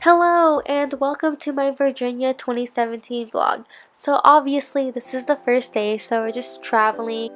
Hello and welcome to my Virginia 2017 vlog. So obviously this is the first day, so we're just traveling.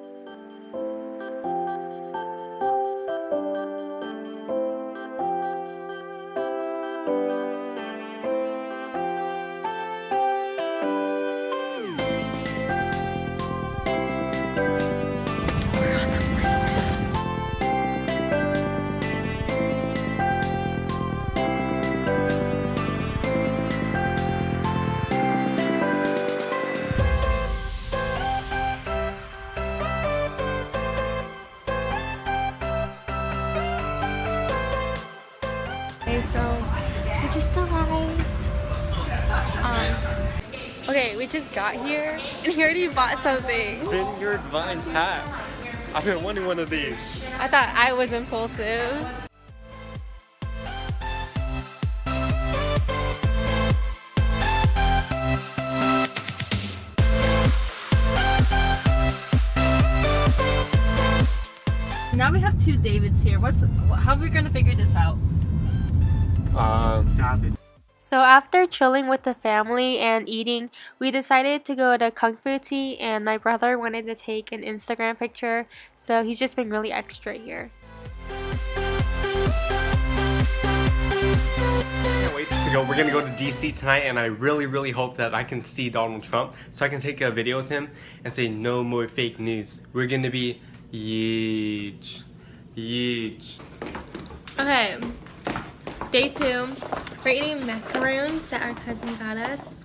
Okay, so we just arrived. Okay, we just got here and he already bought something. Vineyard Vines hat. I've been wanting one of these. I thought I was impulsive. Now we have two Davids here. How are we gonna figure this out? So after chilling with the family and eating, we decided to go to Kung Fu Tea, and my brother wanted to take an Instagram picture, so he's just been really extra here. Can't wait to go. We're gonna go to DC tonight, and I really hope that I can see Donald Trump so I can take a video with him and say no more fake news. We're gonna be huge. Okay, day 2. We're eating macaroons that our cousin got us.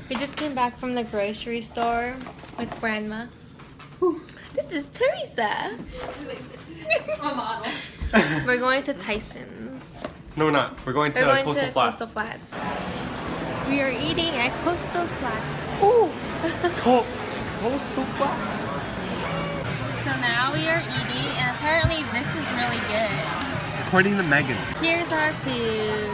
We just came back from the grocery store with grandma. This is Teresa. A model. We're going to Tyson's. No, we're not. We're going to Coastal Flats. Coastal Flats. We are eating at Coastal Flats. Ooh. Coastal Flats. So now we are eating, and apparently this is really good. According to Megan. Here's our food.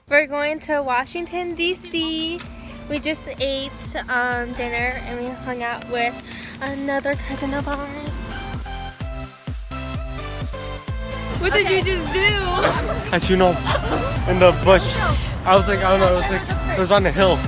We're going to Washington, D.C. We just ate dinner and we hung out with another cousin of ours. What did you just do? As you know, in the bush. I was like, I don't know, it was on the hill.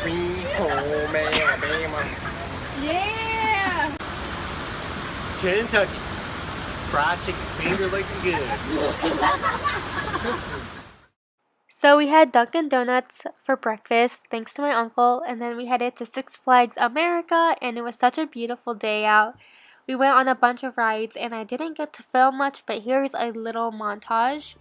Sweet home Alabama. Yeah! Kentucky. Fried chicken finger looking good. So we had Dunkin' Donuts for breakfast, thanks to my uncle, and then we headed to Six Flags America, and it was such a beautiful day out. We went on a bunch of rides, and I didn't get to film much, but here's a little montage.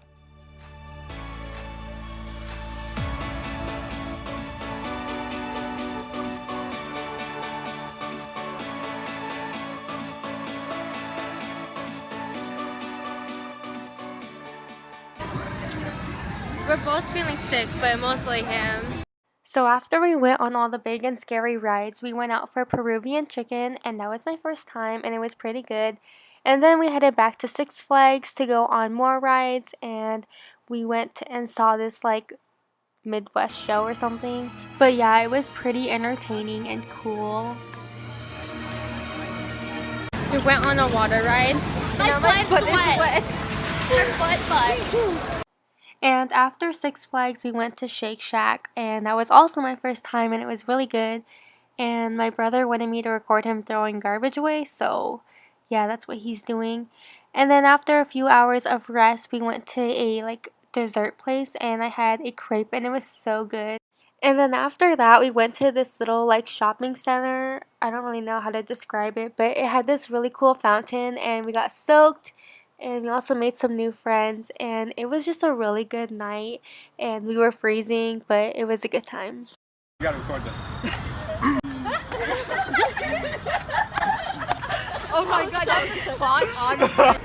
We're both feeling sick, but mostly him. So after we went on all the big and scary rides, we went out for Peruvian chicken, and that was my first time, and it was pretty good. And then we headed back to Six Flags to go on more rides, and we went and saw this like Midwest show or something. But yeah, it was pretty entertaining and cool. We went on a water ride. My butt is wet. Her butt. And after Six Flags, we went to Shake Shack, and that was also my first time, and it was really good. And my brother wanted me to record him throwing garbage away, so yeah, that's what he's doing. And then after a few hours of rest, we went to a like dessert place, and I had a crepe, and it was so good. And then after that, we went to this little like shopping center. I don't really know how to describe it, but it had this really cool fountain, and we got soaked, and we also made some new friends, and it was just a really good night, and we were freezing, but it was a good time. You gotta record this. Oh my god, that was a spot on.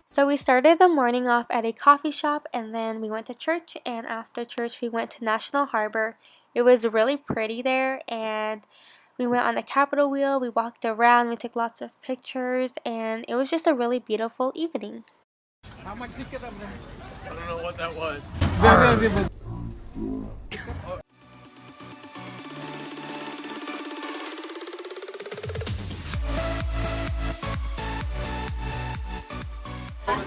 So we started the morning off at a coffee shop, and then we went to church, and after church we went to National Harbor. It was really pretty there, and we went on the Capitol wheel, we walked around, we took lots of pictures, and it was just a really beautiful evening. I don't know what that was.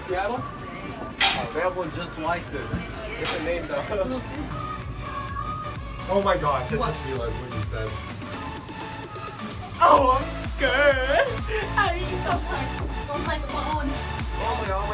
Seattle? They have one just like this. Different name though. Oh my gosh, I just realized what you said. Oh, I'm scared. I need some like bone. Oh my god.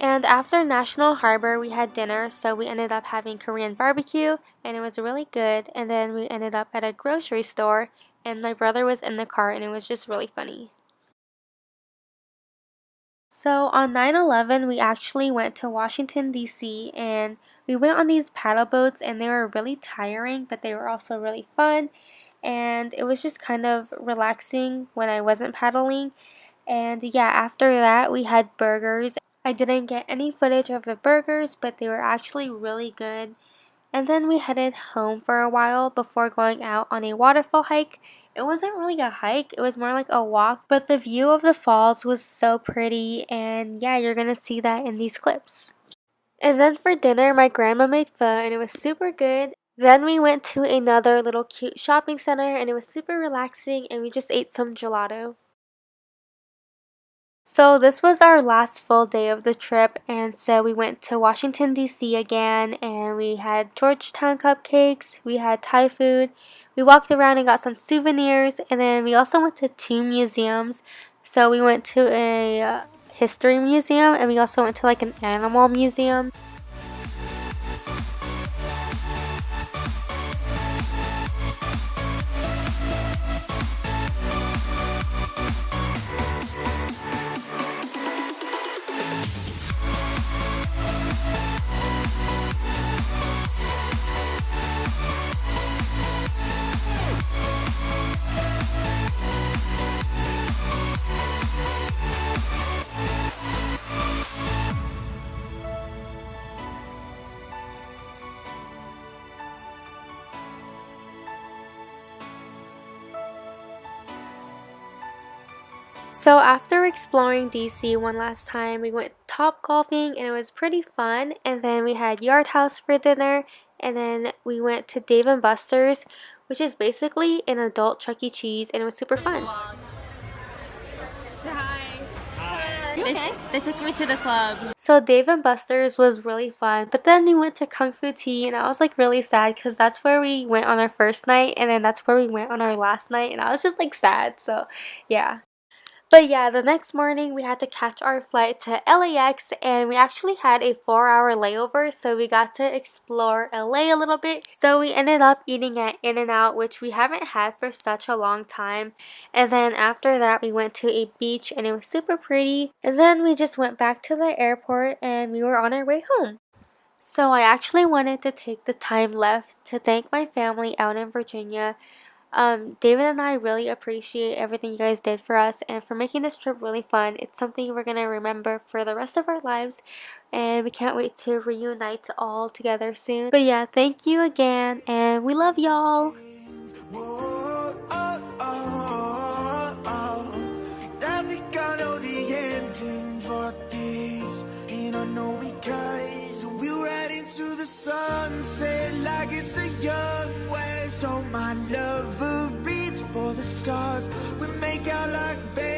And after National Harbor, we had dinner, so we ended up having Korean barbecue, and it was really good. And then we ended up at a grocery store, and my brother was in the car, and it was just really funny. So on 9/11, we actually went to Washington, D.C., and we went on these paddle boats, and they were really tiring, but they were also really fun. And it was just kind of relaxing when I wasn't paddling. And yeah, after that, we had burgers. I didn't get any footage of the burgers, but they were actually really good. And then we headed home for a while before going out on a waterfall hike. It wasn't really a hike, it was more like a walk, but the view of the falls was so pretty, and yeah, you're gonna see that in these clips. And then for dinner, my grandma made pho, and it was super good. Then we went to another little cute shopping center, and it was super relaxing, and we just ate some gelato. So this was our last full day of the trip, and so we went to Washington, D.C. again, and we had Georgetown cupcakes, we had Thai food, we walked around and got some souvenirs, and then we also went to 2 museums. So we went to a history museum, and we also went to like an animal museum. So after exploring DC one last time, we went top golfing, and it was pretty fun. And then we had Yard House for dinner, and then we went to Dave and Buster's, which is basically an adult Chuck E. Cheese, and it was super fun. They took me to the club. So Dave and Buster's was really fun, but then we went to Kung Fu Tea, and I was like really sad because that's where we went on our first night, and then that's where we went on our last night, and I was just like sad. So yeah. But yeah, the next morning we had to catch our flight to LAX, and we actually had a 4-hour layover, so we got to explore LA a little bit. So we ended up eating at In-N-Out, which we haven't had for such a long time. And then after that we went to a beach and it was super pretty. And then we just went back to the airport and we were on our way home. So I actually wanted to take the time left to thank my family out in Virginia. David and I really appreciate everything you guys did for us and for making this trip really fun. It's something we're gonna remember for the rest of our lives, and we can't wait to reunite all together soon. But yeah, thank you again, and we love y'all. Whoa, oh, oh, oh. I think I know the ending for this, and I know because we'll ride into the sunset like it's the young west. Oh, my lover, reach for the stars. We make out like baby.